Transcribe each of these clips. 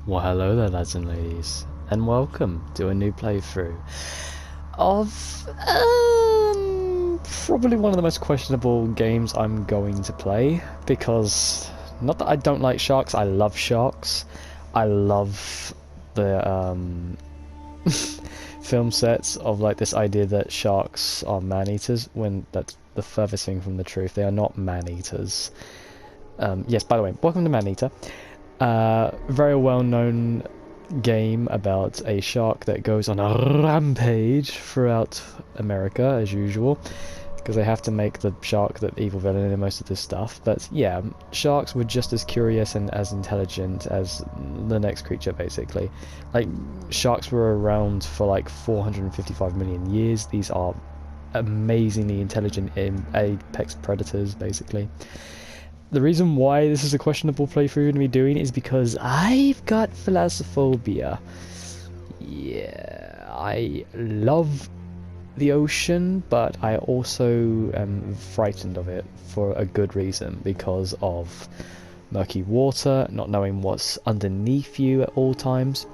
Well, hello there, lads and ladies, and welcome to a new playthrough of probably one of the most questionable games I'm going to play, because not that I don't like sharks, I love sharks. I love the film sets of like this idea that sharks are man-eaters, when that's the furthest thing from the truth. They are not man-eaters. Yes, by the way, welcome to Maneater. Very well-known game about a shark that goes on a rampage throughout America, as usual, because they have to make the shark the evil villain in most of this stuff. But yeah, sharks were just as curious and as intelligent as the next creature, basically. Like, sharks were around for like 455 million years. These are amazingly intelligent apex predators, basically. The reason why this is a questionable playthrough we're going to be doing is because I've got thalassophobia. Yeah, I love the ocean, but I also am frightened of it for a good reason, because of murky water, not knowing what's underneath you at all times.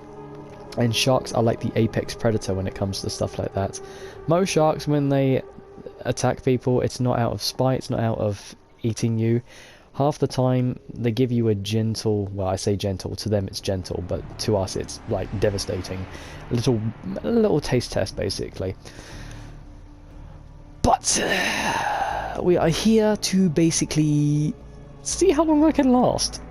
And sharks are like the apex predator when it comes to stuff like that. Most sharks, when they attack people, it's not out of spite, it's not out of eating you. Half the time, they give you a gentle, well, I say gentle, to them it's gentle, but to us it's, like, devastating. A little taste test, basically. But, we are here to basically see how long I can last.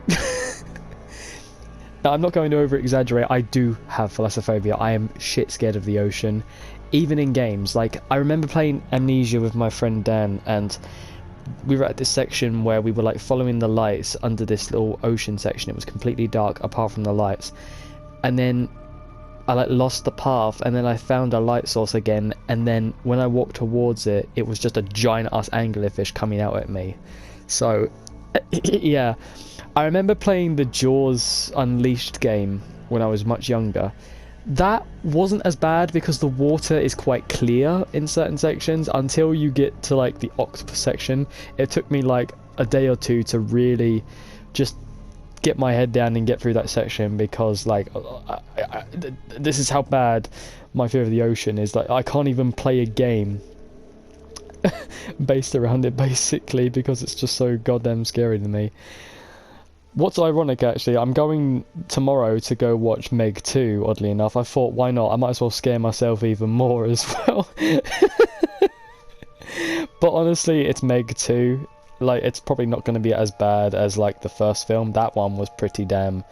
Now, I'm not going to over-exaggerate, I do have thalassophobia. I am shit scared of the ocean, even in games. Like, I remember playing Amnesia with my friend Dan, and we were at this section where we were like following the lights under this little ocean section. It was completely dark apart from the lights, and then I like lost the path, and then I found a light source again, and then when I walked towards it, it was just a giant ass anglerfish coming out at me. So yeah, I remember playing the Jaws Unleashed game when I was much younger. That wasn't as bad because the water is quite clear in certain sections until you get to like the octopus section. It took me like a day or two to really just get my head down and get through that section, because like this is how bad my fear of the ocean is. Like, I can't even play a game based around it, basically, because it's just so goddamn scary to me. What's ironic, actually, I'm going tomorrow to go watch Meg 2, oddly enough. I thought, why not? I might as well scare myself even more as well. But honestly, it's Meg 2. Like, it's probably not going to be as bad as, like, the first film. That one was pretty damn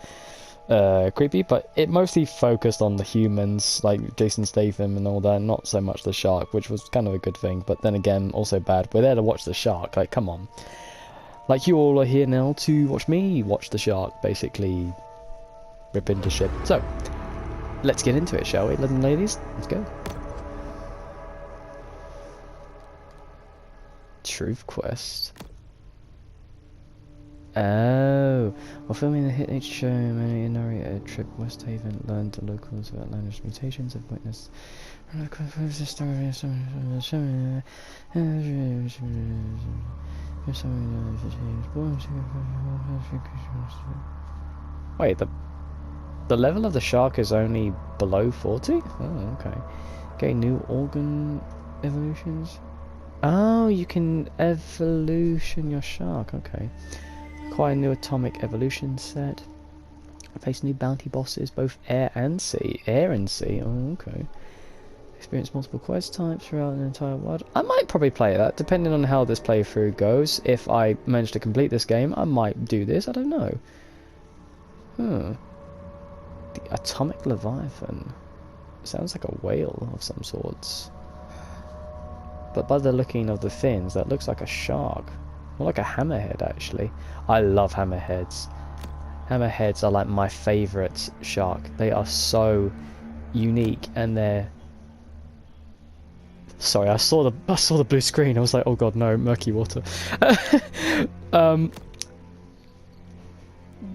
creepy, but it mostly focused on the humans, like Jason Statham and all that, not so much the shark, which was kind of a good thing, but then again, also bad. We're there to watch the shark, like, come on. Like, you all are here now to watch me watch the shark, basically rip into shit. So, let's get into it, shall we, lads and ladies? Let's go. Truth quest. Oh, while filming the hit H show, Maneater narrated a trip West Haven, learned the locals about language mutations, have witnessed the story of some. Wait, the level of the shark is only below 40? Oh, okay. Okay, new organ evolutions. Oh, you can evolution your shark, okay. Quite a new atomic evolution set. Face new bounty bosses, both air and sea. Air and sea, oh, okay. Experience multiple quest types throughout the entire world. I might probably play that, depending on how this playthrough goes. If I manage to complete this game, I might do this, I don't know. The atomic leviathan. Sounds like a whale of some sorts. But by the looking of the fins, that looks like a shark. More like a hammerhead, actually. I love hammerheads. Hammerheads are like my favourite shark. They are so unique, and they're... Sorry, I saw the blue screen. I was like, oh god, no, murky water.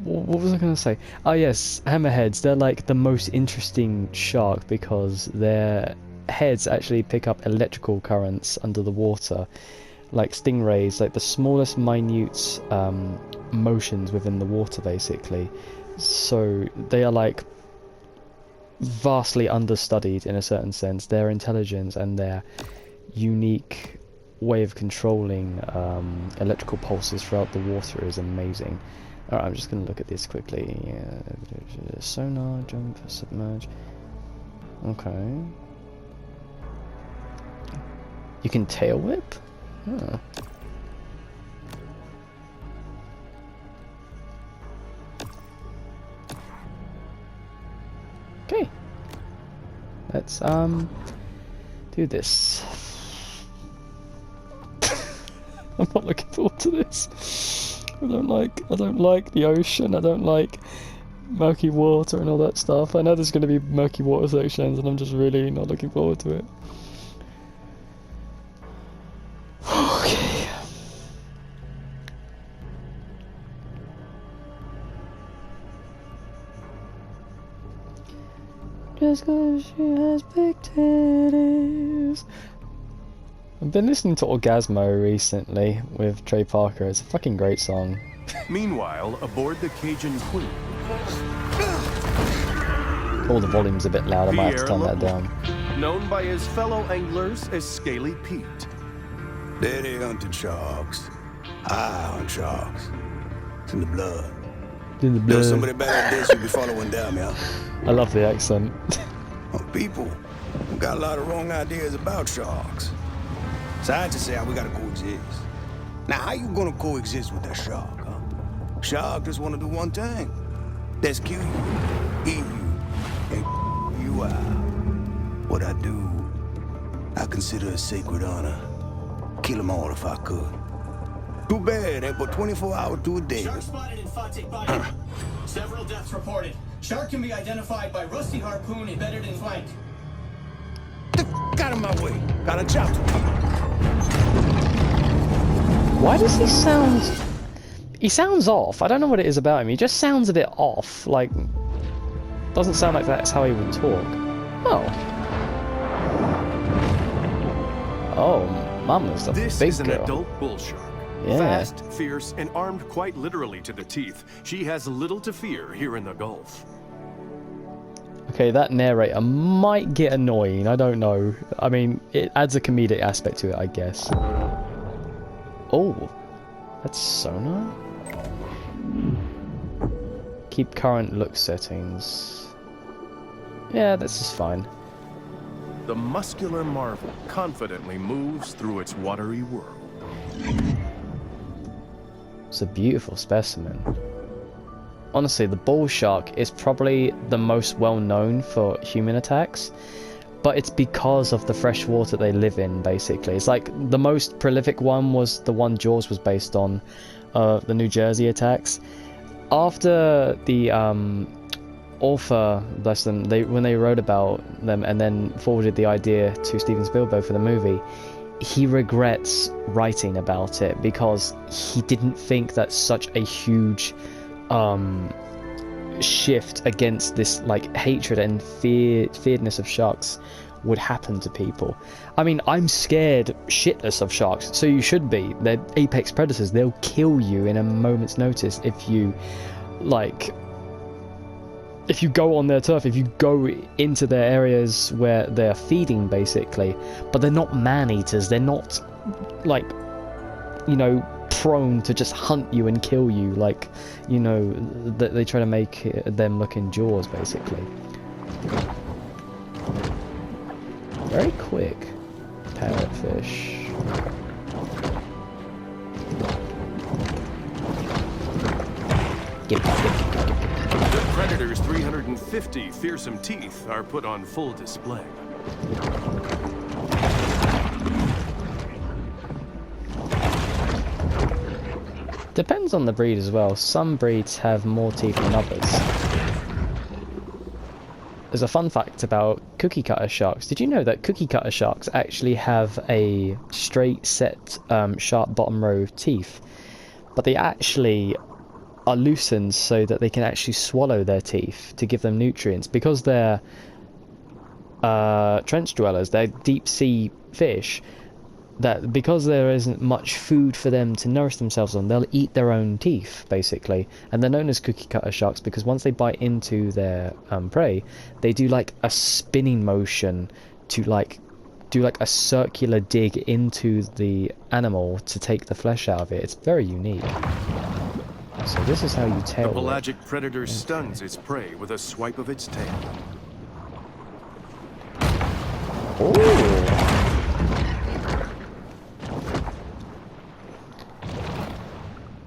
What was I going to say? Oh yes, hammerheads. They're like the most interesting shark because their heads actually pick up electrical currents under the water, like stingrays. Like the smallest minute motions within the water, basically. So they are like vastly understudied in a certain sense. Their intelligence and their unique way of controlling electrical pulses throughout the water is amazing. Alright, I'm just going to look at this quickly. Sonar, jump, submerge. Okay. You can tail whip? Huh. Okay. Let's do this. I'm not looking forward to this. I don't like the ocean. I don't like murky water and all that stuff. I know there's going to be murky water sections, and I'm just really not looking forward to it. Okay. Just 'cause she has big titties. I've been listening to Orgasmo recently with Trey Parker. It's a fucking great song. Meanwhile, aboard the Cajun Queen. Oh, the volume's a bit loud. I might have to turn that down. Known by his fellow anglers as Scaly Pete. Daddy hunted sharks. I hunt sharks. It's in the blood. In the blood. There's somebody better at this you be following down, man. I love the accent. People got a lot of wrong ideas about sharks. Scientists say we gotta coexist. Now, how you gonna coexist with that shark, huh? Shark just wanna do one thing. That's kill you, eat you, and you out. What I do, I consider a sacred honor. Kill them all if I could. Too bad, ain't but 24 hours to a day. Shark spotted in Fontic body. Several deaths reported. Shark can be identified by rusty harpoon embedded in flank. Get out of my way. Got a job to do. Why does he sound... He sounds off. I don't know what it is about him. He just sounds a bit off. Like, doesn't sound like that's how he would talk. Oh. Oh, Mama's a big girl. This is an adult bull shark. Yeah. Fast, fierce, and armed quite literally to the teeth. She has little to fear here in the Gulf. Okay, that narrator might get annoying. I don't know. I mean, it adds a comedic aspect to it, I guess. Oh, that's sonar? Keep current look settings. Yeah, this is fine. The muscular marvel confidently moves through its watery world. It's a beautiful specimen. Honestly, the bull shark is probably the most well known for human attacks, but it's because of the fresh water they live in, basically. It's like the most prolific one was the one Jaws was based on, the New Jersey attacks. After the author, bless them, when they wrote about them and then forwarded the idea to Steven Spielberg for the movie, he regrets writing about it because he didn't think that such a huge shift against this like hatred and fearedness of sharks would happen to people. I mean, I'm scared shitless of sharks, so you should be. They're apex predators. They'll kill you in a moment's notice if you if you go on their turf, if you go into their areas where they're feeding, basically. But they're not man-eaters. They're not, like, you know, prone to just hunt you and kill you, like, you know, that they try to make them look in Jaws, basically. Very quick. Parrotfish. Get The predator's 350 fearsome teeth are put on full display. Depends on the breed as well. Some breeds have more teeth than others. There's a fun fact about cookie cutter sharks. Did you know that cookie cutter sharks actually have a straight set sharp bottom row of teeth, but they actually are loosened so that they can actually swallow their teeth to give them nutrients, because they're trench dwellers, they're deep sea fish. that because there isn't much food for them to nourish themselves on, they'll eat their own teeth, basically. And they're known as cookie cutter sharks because once they bite into their prey, they do like a spinning motion to like do like a circular dig into the animal to take the flesh out of it. It's very unique. So this is how you tail The whip. pelagic predator stuns its prey with a swipe of its tail. Ooh.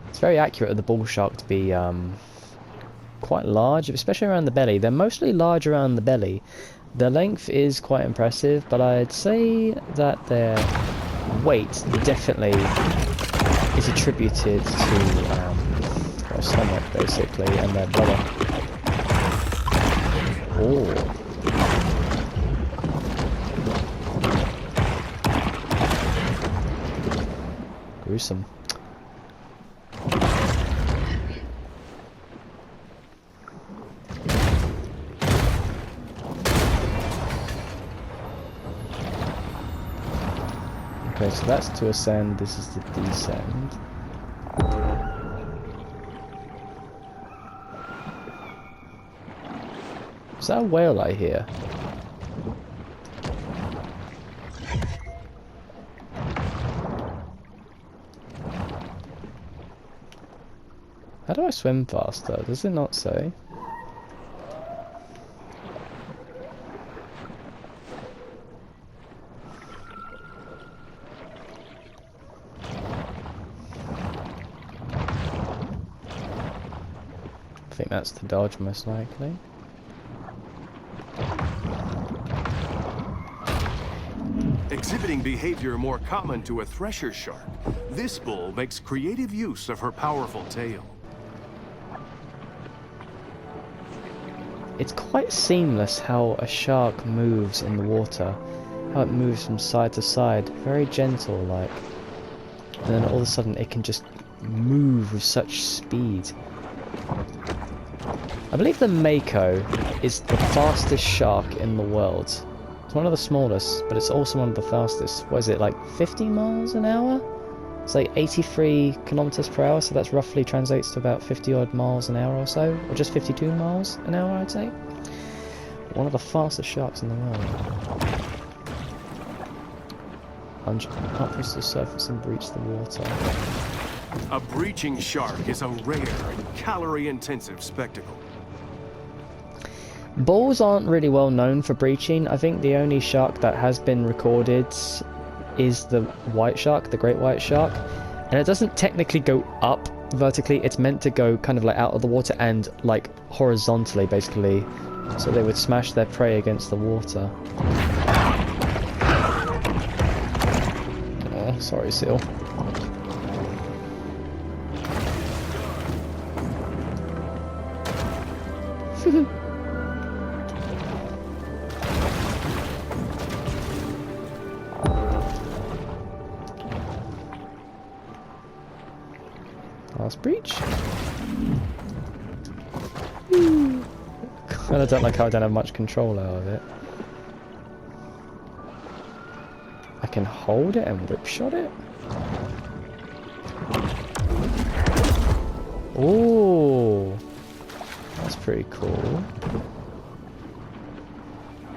It's very accurate of the bull shark to be quite large, especially around the belly. They're mostly large around the belly. Their length is quite impressive, but I'd say that their weight definitely is attributed to their stomach, basically, and their blubber. Oh. Gruesome. Okay, so that's to ascend, this is to descend. Is that a whale I hear? How do I swim faster? Does it not say? I think that's to dodge, most likely. Exhibiting behavior more common to a thresher shark, this bull makes creative use of her powerful tail. It's quite seamless how a shark moves in the water. How it moves from side to side. Very gentle, like. And then all of a sudden it can just move with such speed. I believe the Mako is the fastest shark in the world. It's one of the smallest, but it's also one of the fastest. What is it, like 50 miles an hour? It's like 83 kilometers per hour, so that's roughly translates to about 50 odd miles an hour or so, or just 52 miles an hour, I'd say. One of the fastest sharks in the world. Can't reach the surface and breach the water. A breaching shark is a rare and calorie-intensive spectacle. Bulls aren't really well known for breaching. I think the only shark that has been recorded is the white shark, the great white shark. And it doesn't technically go up vertically, it's meant to go kind of like out of the water and like horizontally, basically. So they would smash their prey against the water. Oh, sorry, seal. Last breach. And I don't like how I don't have much control out of it. I can hold it and whip shot it. Oh, that's pretty cool.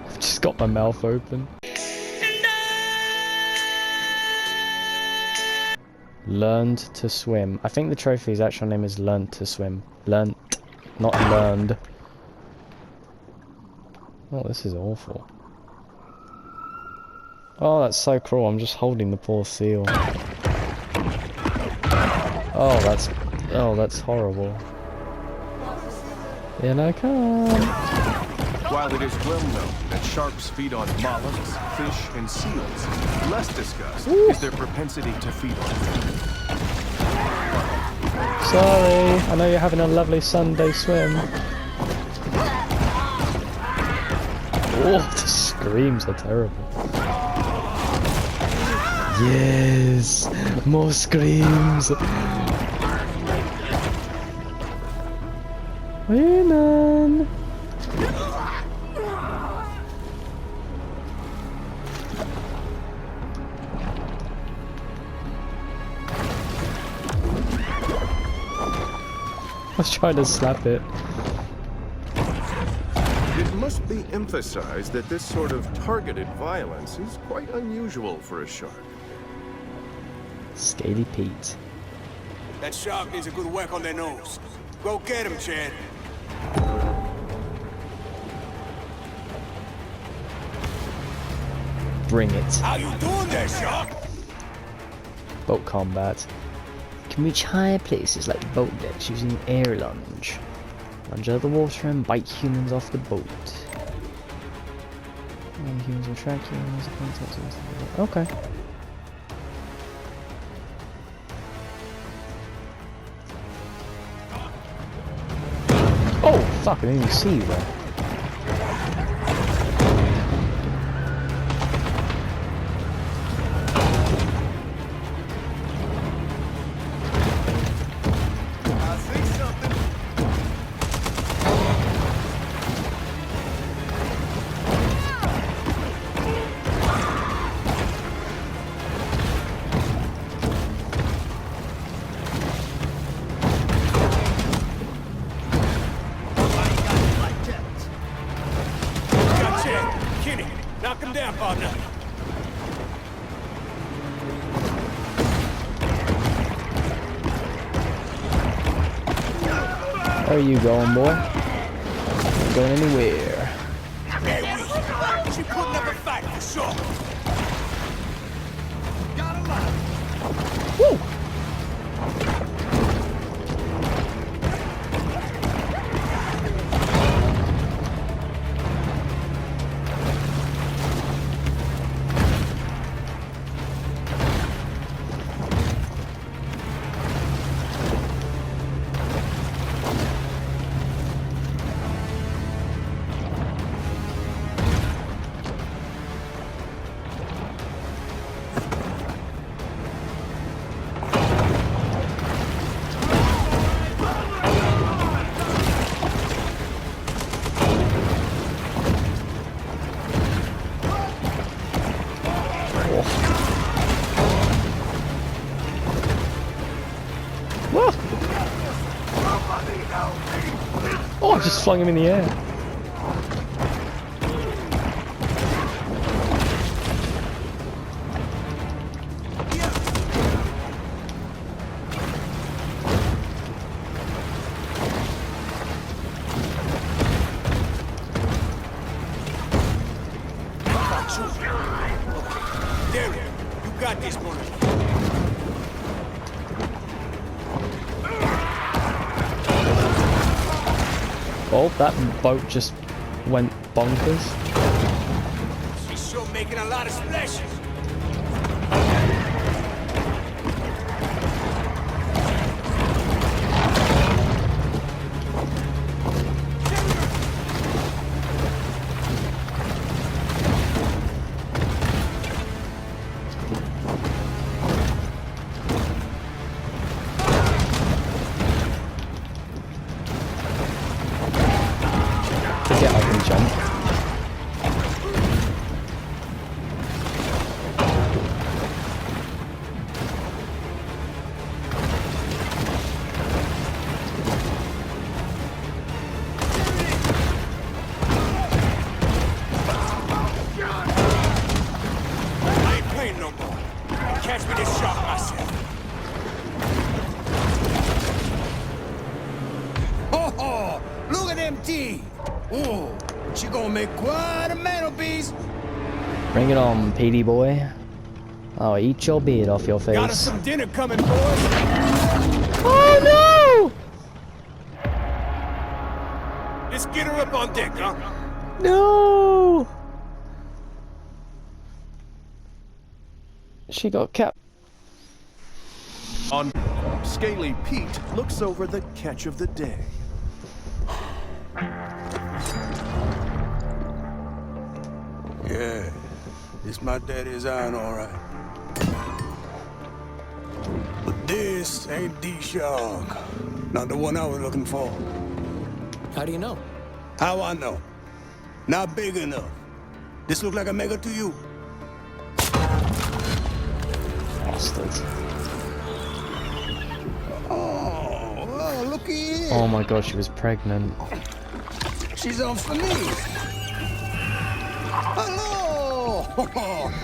I've just got my mouth open. Learned to swim. I think the trophy's actual name is Learned to Swim. Learnt, not learned. Oh, this is awful. Oh, that's so cruel. I'm just holding the poor seal. Oh, that's horrible. In I come. While it is well known that sharks feed on mollusks, fish, and seals, less discussed is their propensity to feed on food. Sorry, I know you're having a lovely Sunday swim. Oh, the screams are terrible. Yes, more screams. Women. was trying to slap it. It must be emphasized that this sort of targeted violence is quite unusual for a shark. Scaly Pete. That shark needs a good whack on their nose. Go get him, Chad. Bring it. How you doing there, shark? Boat combat. Can reach higher places like boat decks using air lunge. Lunge out of the water and bite humans off the boat. And humans will track humans. Okay. Oh, fuck, I didn't even see you there. Knock him down, partner. Where are you going, boy? Not going anywhere. She putting up a fight for sure. Woo! What? Oh, I just flung him in the air. Derek, you got this, boy. Oh, that boat just went bonkers. She's sure making a lot of splashes. Forget I can jump. I ain't playing no more. Catch me this shark myself. Ho ho! Look at them teeth! Ooh, she gonna make quite a mantelpiece. Bring it on, Petey boy. I'll eat your beard off your Got us face. some dinner coming, boys. Oh Let's get her up on deck, huh? no! No! She got capped. On Scaly Pete looks over the catch of the day. Yeah, this my daddy's iron, all right. But this ain't the shark. Not the one I was looking for. How do you know? How I know? Not big enough. This look like a mega to you? Bastard. Oh, look Looky Oh here. my god, she was pregnant. She's on for me. Hello.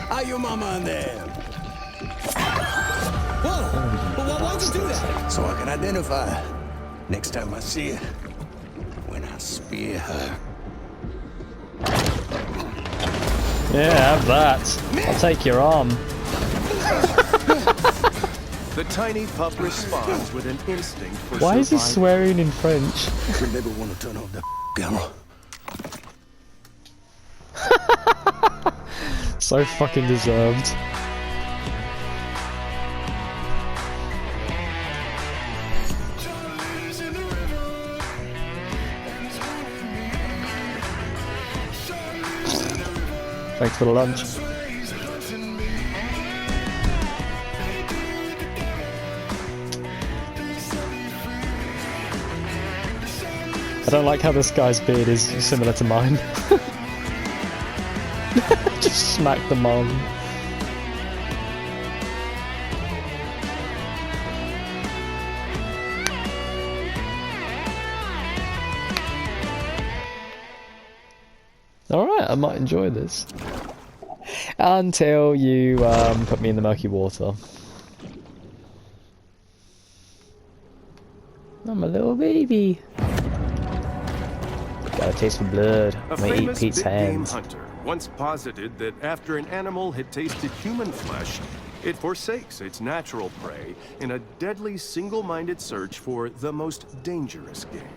How your mama and them? Whoa. Well, why'd you do that? So I can identify her next time I see her. When I spear her. Yeah, have that. I'll take your arm. The tiny pup responds with an instinct for Why is he survival. swearing in French? You never want to turn off the camera. So fucking deserved. Thanks for the lunch. I don't like how this guy's beard is similar to mine. Just smack the mom. Alright, I might enjoy this. Until you put me in the murky water. I'm a little baby. Got a taste for blood. A I'm gonna eat famous Pete's big-game hands. hunter once posited that after an animal had tasted human flesh, it forsakes its natural prey in a deadly single-minded search for the most dangerous game.